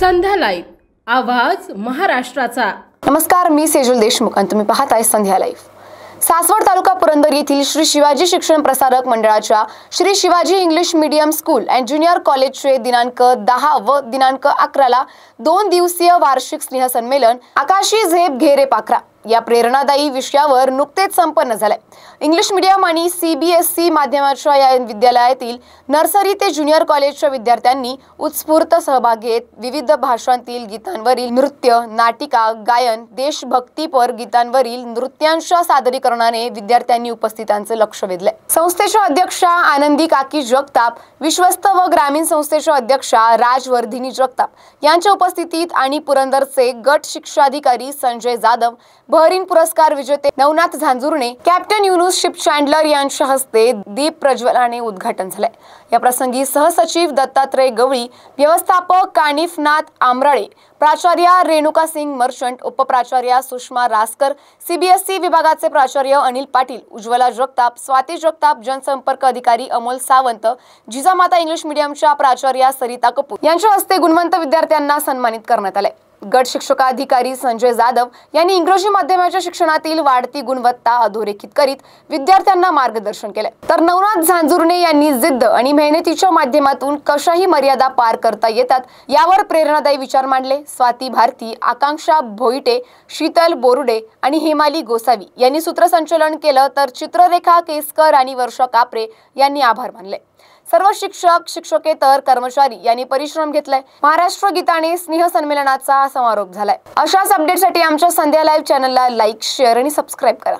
संध्या live आवाज महाराष्ट्राचा। नमस्कार, मी सेजल देशमुख आणि तुम्ही पाहताय संध्या लाईव्ह। सासवड तालुका पुरंदर येथील श्री शिवाजी शिक्षण प्रसारक मंडळाच्या Shri Shivaji English medium school and junior कॉलेजचे दिनांक 10 व दिनांक 11 ला 2 दिवसीय वार्षिक स्नेहसंमेलन आकाशी झेप घेरे पाखरा या प्रेरणादायी विषयावर नुकतेच संपन्न झाले। इंग्लिश मीडियम आणि CBSE माध्यमाच्या या विद्यालयातील नर्सरी ते ज्युनियर कॉलेजच्या विद्यार्थ्यांनी उत्स्फूर्त सहभाग घेत विविध भाषांतील गीतांवरील नृत्य, नाटिका, गायन, देशभक्तीपर गीतांवरील नृत्यांच्या सादरीकरणाने विद्यार्थ्यांनी उपस्थितांचे लक्ष वेधले। संस्थेच्या अध्यक्षा आनंदी काकी जगताप, विश्वस्त व ग्रामीण संस्थेच्या अध्यक्षा राजवर्धिनी जगताप यांच्या उपस्थितीत आणि पुरंदरचे गट शिक्षाधिकारी संजय जाधव, बहरीन पुरस्कार विजेते नवनाथ झांजुर्णे, कॅप्टन युनुस शिप चँडलर यांच्या हस्ते दीप प्रज्वलनाने उद्घाटन झाले। या प्रसंगी सहसचिव दत्तात्रय गवळी, व्यवस्थापक कानिफनाथ आमराळे, प्राचार्य रेणुका सिंग मर्चंट, उपप्राचार्य सुषमा रासकर, CBSE विभागाचे प्राचार्य अनिल पाटील, उज्ज्वला जगताप, स्वाती जगताप, जनसंपर्क अधिकारी अमोल सावंत, जिजामाता इंग्लिश मीडियमच्या प्राचार्य सरिता कपूर यांच्या हस्ते गुणवंत विद्यार्थ्यांना सन्मानित करण्यात आले। गट शिक्षकाधिकारी संजय जाधव यांनी इंग्रजी माध्यमाच्या शिक्षणातील वाढती गुणवत्ता अधोरेखित करीत विद्यार्थ्यांना मार्गदर्शन केले, तर नवनाथ झांजुर्णे यांनी जिद्द आणि मेहनतीच्या माध्यमातून कशाही मर्यादा पार करता येतात यावर प्रेरणादायी विचार मांडले। स्वाती भारती, आकांक्षा भोईटे, शीतल बोरुडे आणि हेमाली गोसावी यांनी सूत्रसंचलन केलं, तर चित्ररेखा केसकर आणि वर्षा कापरे यांनी आभार मानले। सर्व शिक्षक, शिक्षकेतर कर्मचारी यांनी परिश्रम घेतले। महाराष्ट्र गीताने स्नेह संमेलनाचा समारोप झालाय। अशाच अपडेटसाठी आमच्या संध्या लाईव्ह चॅनलला लाईक, शेअर आणि सबस्क्राईब करा।